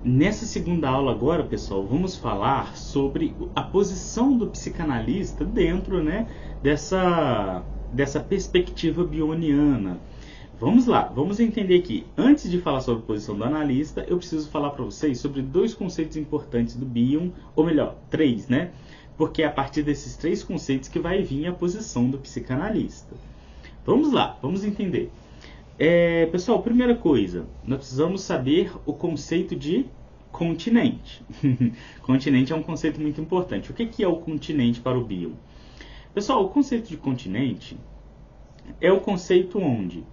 Nessa segunda aula agora, pessoal, vamos falar sobre a posição do psicanalista dentro, dessa perspectiva bioniana. Vamos lá, vamos entender aqui. Antes de falar sobre a posição do analista, eu preciso falar para vocês sobre dois conceitos importantes do Bion, ou melhor, três, né? Porque é a partir desses três conceitos que vai vir a posição do psicanalista. Vamos lá, vamos entender. Pessoal, primeira coisa, nós precisamos saber o conceito de continente. Continente é um conceito muito importante. O que é o continente para o Bion? Pessoal, o conceito de continente é o conceito onde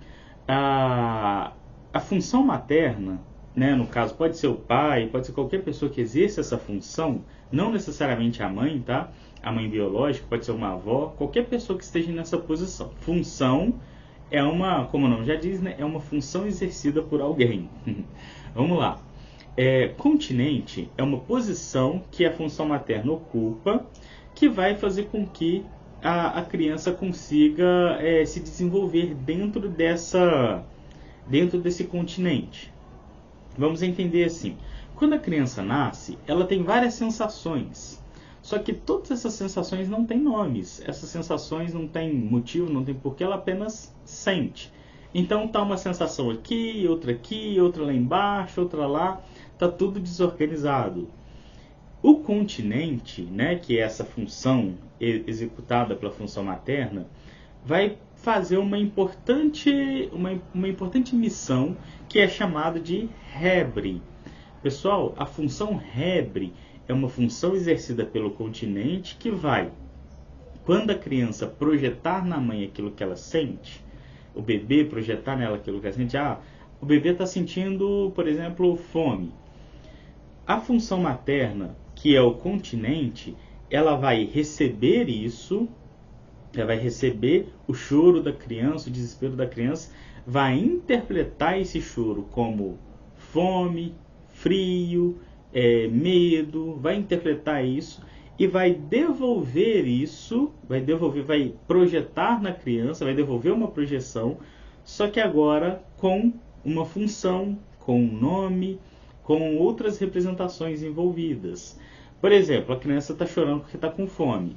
a função materna, né, no caso pode ser o pai, pode ser qualquer pessoa que exerça essa função, não necessariamente a mãe, tá? A mãe biológica, pode ser uma avó, qualquer pessoa que esteja nessa posição. Função é uma, como o nome já diz, né, é uma função exercida por alguém. Vamos lá. Continente é uma posição que a função materna ocupa, que vai fazer com que a criança consiga se desenvolver dentro desse continente. Vamos entender assim. Quando a criança nasce, ela tem várias sensações. Só que todas essas sensações não têm nomes. Essas sensações não têm motivo, não tem porquê, ela apenas sente. Então tá uma sensação aqui, outra lá embaixo, outra lá. Tá tudo desorganizado. O continente, né, que é essa função executada pela função materna, vai fazer uma importante missão que é chamada de Hebre. Pessoal, a função Hebre é uma função exercida pelo continente que vai, quando a criança projetar na mãe aquilo que ela sente, o bebê projetar nela aquilo que ela sente, o bebê está sentindo, por exemplo, fome. A função materna, que é o continente, ela vai receber isso, ela vai receber o choro da criança, o desespero da criança, vai interpretar esse choro como fome, frio, medo, vai interpretar isso e vai devolver isso, vai projetar na criança, vai devolver uma projeção, só que agora com uma função, com um nome, com outras representações envolvidas. Por exemplo, a criança está chorando porque está com fome.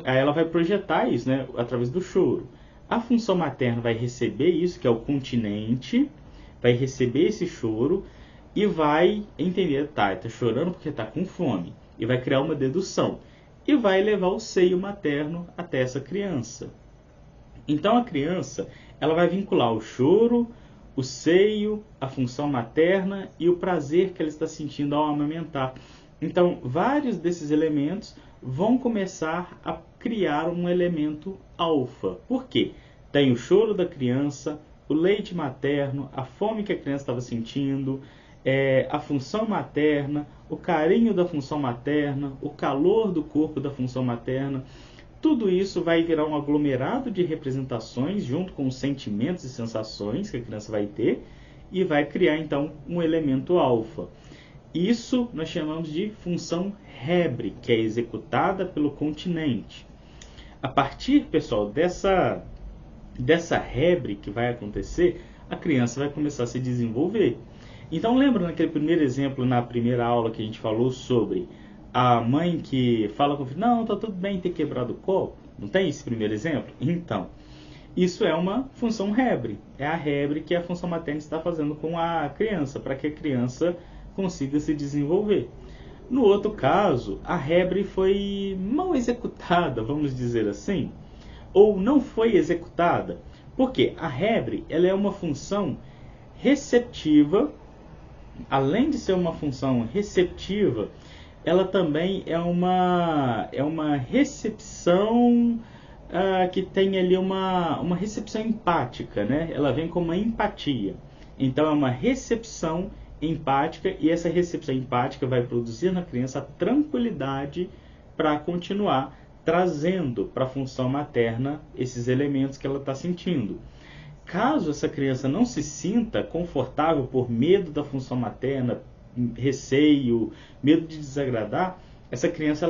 Aí ela vai projetar isso, né, através do choro. A função materna vai receber isso, que é o continente, vai receber esse choro e vai entender, está chorando porque está com fome. E vai criar uma dedução. E vai levar o seio materno até essa criança. Então a criança, ela vai vincular o choro, o seio, a função materna e o prazer que ela está sentindo ao amamentar. Então, vários desses elementos vão começar a criar um elemento alfa. Por quê? Tem o choro da criança, o leite materno, a fome que a criança estava sentindo, a função materna, o carinho da função materna, o calor do corpo da função materna. Tudo isso vai virar um aglomerado de representações junto com os sentimentos e sensações que a criança vai ter e vai criar então um elemento alfa. Isso nós chamamos de função Hebre, que é executada pelo continente. A partir, pessoal, dessa Hebre que vai acontecer, a criança vai começar a se desenvolver. Então lembra naquele primeiro exemplo, na primeira aula que a gente falou sobre a mãe que fala com o filho, não, tá tudo bem ter quebrado o copo? Não tem esse primeiro exemplo? Então, isso é uma função Hebre. É a Hebre que a função materna está fazendo com a criança, para que a criança consiga se desenvolver. No outro caso, a Hebre foi mal executada, vamos dizer assim, ou não foi executada. Por quê? A Hebre, ela é uma função receptiva. Além de ser uma função receptiva, ela também é uma recepção que tem ali uma recepção empática, né? Ela vem com uma empatia. Então é uma recepção empática e essa recepção empática vai produzir na criança a tranquilidade para continuar trazendo para a função materna esses elementos que ela está sentindo. Caso essa criança não se sinta confortável por medo da função materna, receio, medo de desagradar, essa criança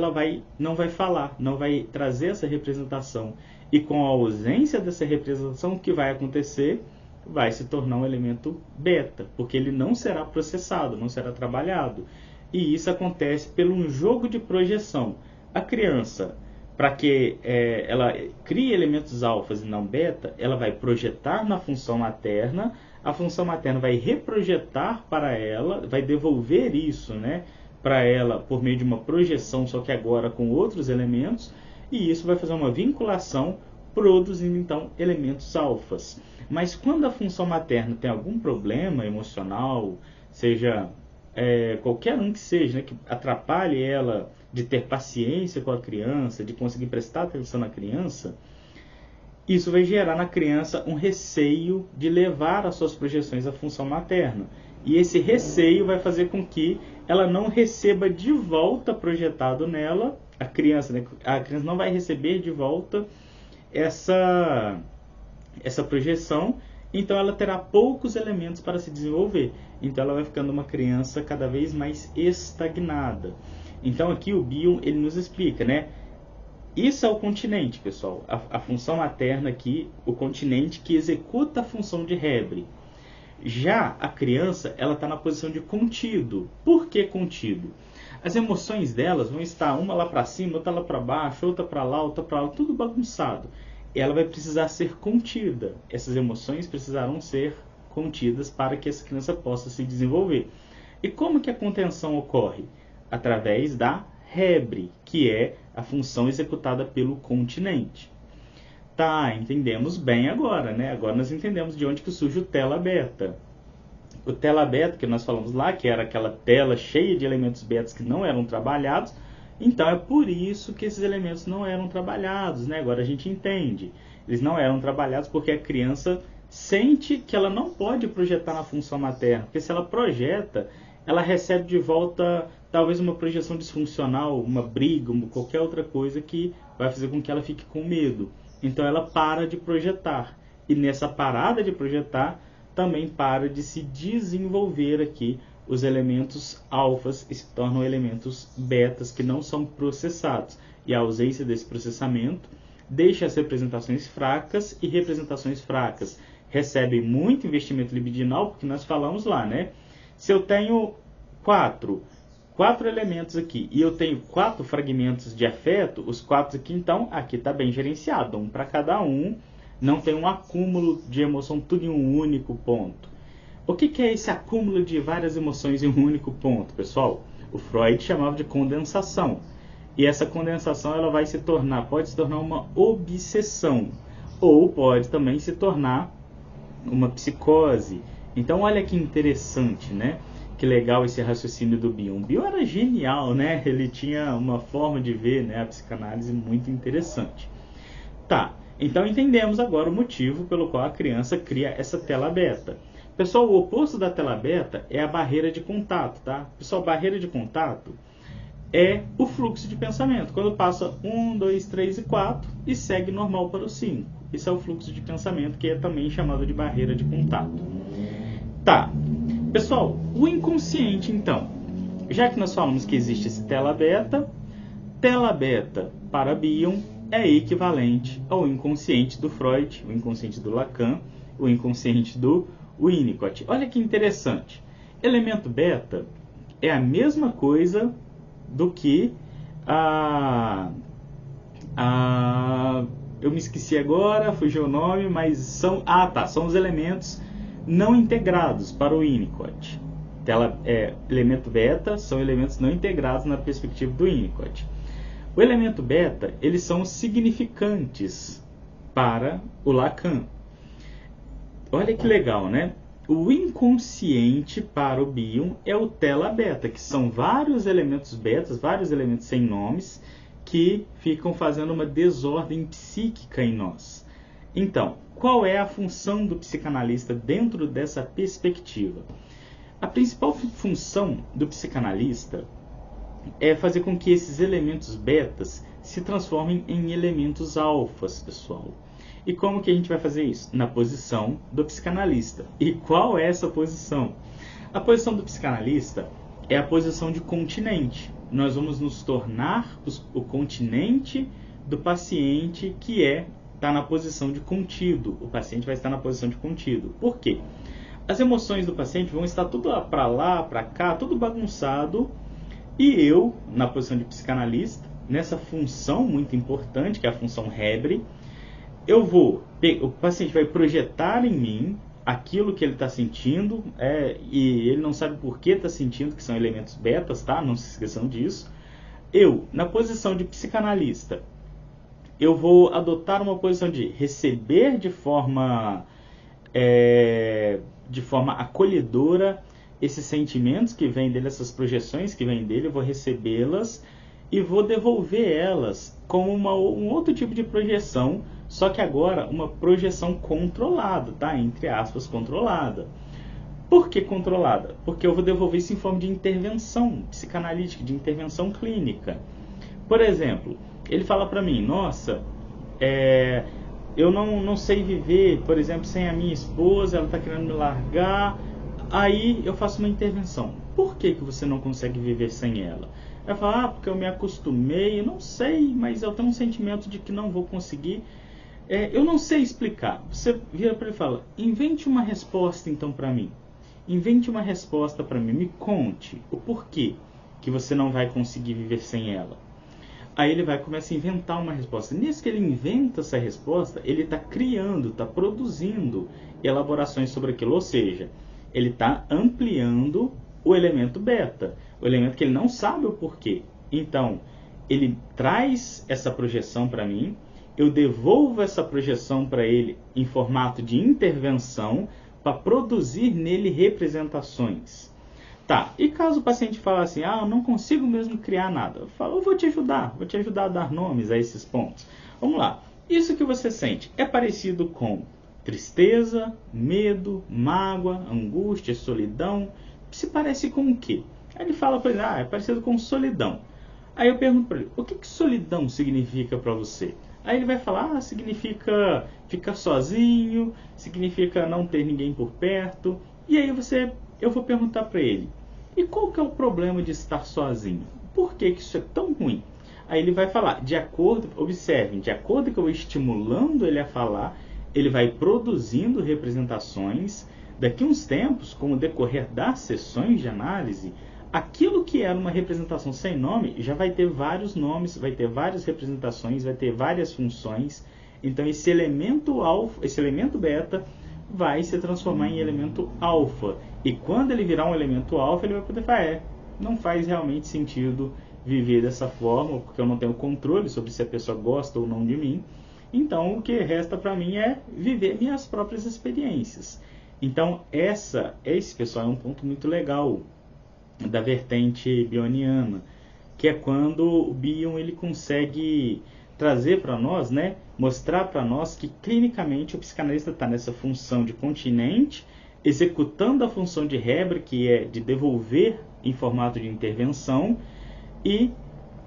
não vai falar, não vai trazer essa representação. E com a ausência dessa representação, o que vai acontecer? vai se tornar um elemento beta, porque ele não será processado, não será trabalhado. E isso acontece pelo um jogo de projeção. A criança, para que ela crie elementos alfas e não beta, ela vai projetar na função materna, a função materna vai reprojetar para ela, vai devolver isso, né, para ela por meio de uma projeção, só que agora com outros elementos, e isso vai fazer uma vinculação, produzindo então elementos alfas. Mas quando a função materna tem algum problema emocional, seja qualquer um que seja, né, que atrapalhe ela de ter paciência com a criança, de conseguir prestar atenção na criança, isso vai gerar na criança um receio de levar as suas projeções à função materna. E esse receio vai fazer com que ela não receba de volta projetado nela, a criança, né, a criança não vai receber de volta essa projeção, então ela terá poucos elementos para se desenvolver. Então ela vai ficando uma criança cada vez mais estagnada. Então aqui o Bion, ele nos explica, né? Isso é o continente, pessoal. A função materna aqui, o continente que executa a função de Hebre. Já a criança, ela está na posição de contido. Por que contido? As emoções delas vão estar uma lá para cima, outra lá para baixo, outra para lá, tudo bagunçado. Ela vai precisar ser contida. Essas emoções precisarão ser contidas para que essa criança possa se desenvolver. E como que a contenção ocorre? Através da Hebre, que é a função executada pelo continente. Tá, entendemos bem agora, né? Agora nós entendemos de onde que surge o tela beta. O tela beta, que nós falamos lá, que era aquela tela cheia de elementos betas que não eram trabalhados, então é por isso que esses elementos não eram trabalhados, né? Agora a gente entende. Eles não eram trabalhados porque a criança sente que ela não pode projetar na função materna, porque se ela projeta, ela recebe de volta talvez uma projeção disfuncional, uma briga, qualquer outra coisa que vai fazer com que ela fique com medo. Então ela para de projetar. E nessa parada de projetar, também para de se desenvolver aqui os elementos alfas e se tornam elementos betas que não são processados. E a ausência desse processamento deixa as representações fracas, e representações fracas recebem muito investimento libidinal, porque nós falamos lá, né? Se eu tenho quatro elementos aqui e eu tenho 4 fragmentos de afeto, os 4 aqui, então, aqui está bem gerenciado, um para cada um, não tem um acúmulo de emoção tudo em um único ponto. O que é esse acúmulo de várias emoções em um único ponto, pessoal? O Freud chamava de condensação. E essa condensação ela vai pode se tornar uma obsessão, ou pode também se tornar uma psicose. Então olha que interessante, né? Que legal esse raciocínio do Bion. O Bion era genial, né? Ele tinha uma forma de ver, né, a psicanálise muito interessante. Tá, então entendemos agora o motivo pelo qual a criança cria essa tela beta. Pessoal, o oposto da tela beta é a barreira de contato, tá? Pessoal, barreira de contato é o fluxo de pensamento. Quando passa 1, 2, 3 e 4 e segue normal para o 5. Isso é o fluxo de pensamento, que é também chamado de barreira de contato. Tá. Pessoal, o inconsciente, então. Já que nós falamos que existe esse tela beta para Bion é equivalente ao inconsciente do Freud, o inconsciente do Lacan, o inconsciente do Winnicott. Olha que interessante. Elemento beta é a mesma coisa do que eu me esqueci agora, fugiu o nome, mas são os elementos não integrados para o Winnicott. Elemento beta são elementos não integrados na perspectiva do Winnicott. O elemento beta, eles são significantes para o Lacan. Olha que legal, né? O inconsciente para o Bion é o tela beta, que são vários elementos betas, vários elementos sem nomes, que ficam fazendo uma desordem psíquica em nós. Então, qual é a função do psicanalista dentro dessa perspectiva? A principal função do psicanalista é fazer com que esses elementos betas se transformem em elementos alfas, pessoal. E como que a gente vai fazer isso? Na posição do psicanalista. E qual é essa posição? A posição do psicanalista é a posição de continente. Nós vamos nos tornar o continente do paciente, que é estar na posição de contido. O paciente vai estar na posição de contido. Por quê? As emoções do paciente vão estar tudo para lá, para cá, tudo bagunçado. E eu, na posição de psicanalista, nessa função muito importante, que é a função Hebre, o paciente vai projetar em mim aquilo que ele está sentindo, e ele não sabe por que está sentindo, que são elementos betas, tá? Não se esqueçam disso. Eu, na posição de psicanalista, eu vou adotar uma posição de receber de forma acolhedora esses sentimentos que vêm dele, essas projeções que vêm dele, eu vou recebê-las e vou devolver elas como um outro tipo de projeção, só que agora uma projeção controlada, tá? Entre aspas, controlada. Por que controlada? Porque eu vou devolver isso em forma de intervenção psicanalítica, de intervenção clínica. Por exemplo, ele fala para mim, nossa, eu não sei viver, por exemplo, sem a minha esposa, ela está querendo me largar. Aí eu faço uma intervenção. Por que você não consegue viver sem ela? Ela fala, porque eu me acostumei, eu não sei, mas eu tenho um sentimento de que não vou conseguir. Eu não sei explicar. Você vira para ele e fala, invente uma resposta então para mim. Invente uma resposta para mim, me conte o porquê que você não vai conseguir viver sem ela. Aí ele vai começar a inventar uma resposta. Nisso que ele inventa essa resposta, ele está criando, está produzindo elaborações sobre aquilo. Ou seja, ele está ampliando o elemento beta, o elemento que ele não sabe o porquê. Então, ele traz essa projeção para mim, eu devolvo essa projeção para ele em formato de intervenção para produzir nele representações. Tá, e caso o paciente fale assim, eu não consigo mesmo criar nada, eu falo, eu vou te ajudar a dar nomes a esses pontos. Vamos lá, isso que você sente é parecido com tristeza, medo, mágoa, angústia, solidão? Se parece com o quê? Aí ele fala para ele, é parecido com solidão. Aí eu pergunto para ele, o que solidão significa para você? Aí ele vai falar, significa ficar sozinho, significa não ter ninguém por perto. E aí eu vou perguntar para ele, e qual que é o problema de estar sozinho? Por que isso é tão ruim? Aí ele vai falar, observem, de acordo que eu vou estimulando ele a falar, ele vai produzindo representações. Daqui a uns tempos, com o decorrer das sessões de análise, aquilo que era uma representação sem nome já vai ter vários nomes, vai ter várias representações, vai ter várias funções. Então esse elemento beta vai se transformar em elemento alfa. E quando ele virar um elemento alfa, ele vai poder falar, não faz realmente sentido viver dessa forma, porque eu não tenho controle sobre se a pessoa gosta ou não de mim. Então o que resta para mim é viver minhas próprias experiências. Então esse pessoal é um ponto muito legal da vertente bioniana, que é quando o Bion ele consegue trazer para nós, mostrar para nós que clinicamente o psicanalista está nessa função de continente, executando a função de Hebre, que é de devolver em formato de intervenção, e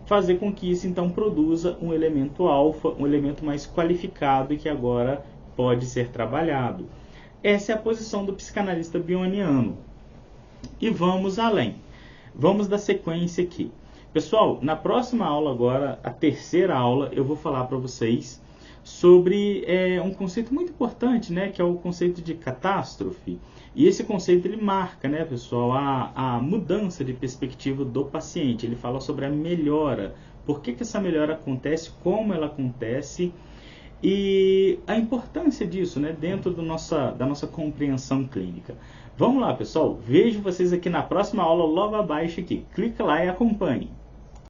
fazer com que isso então produza um elemento alfa, um elemento mais qualificado e que agora pode ser trabalhado. Essa é a posição do psicanalista bioniano. E vamos além. Vamos dar sequência aqui. Pessoal, na próxima aula agora, a terceira aula, eu vou falar para vocês sobre um conceito muito importante, que é o conceito de catástrofe. E esse conceito ele marca, pessoal, a mudança de perspectiva do paciente. Ele fala sobre a melhora, por que essa melhora acontece, como ela acontece e a importância disso, dentro da nossa compreensão clínica. Vamos lá, pessoal. Vejo vocês aqui na próxima aula, logo abaixo aqui. Clica lá e acompanhe.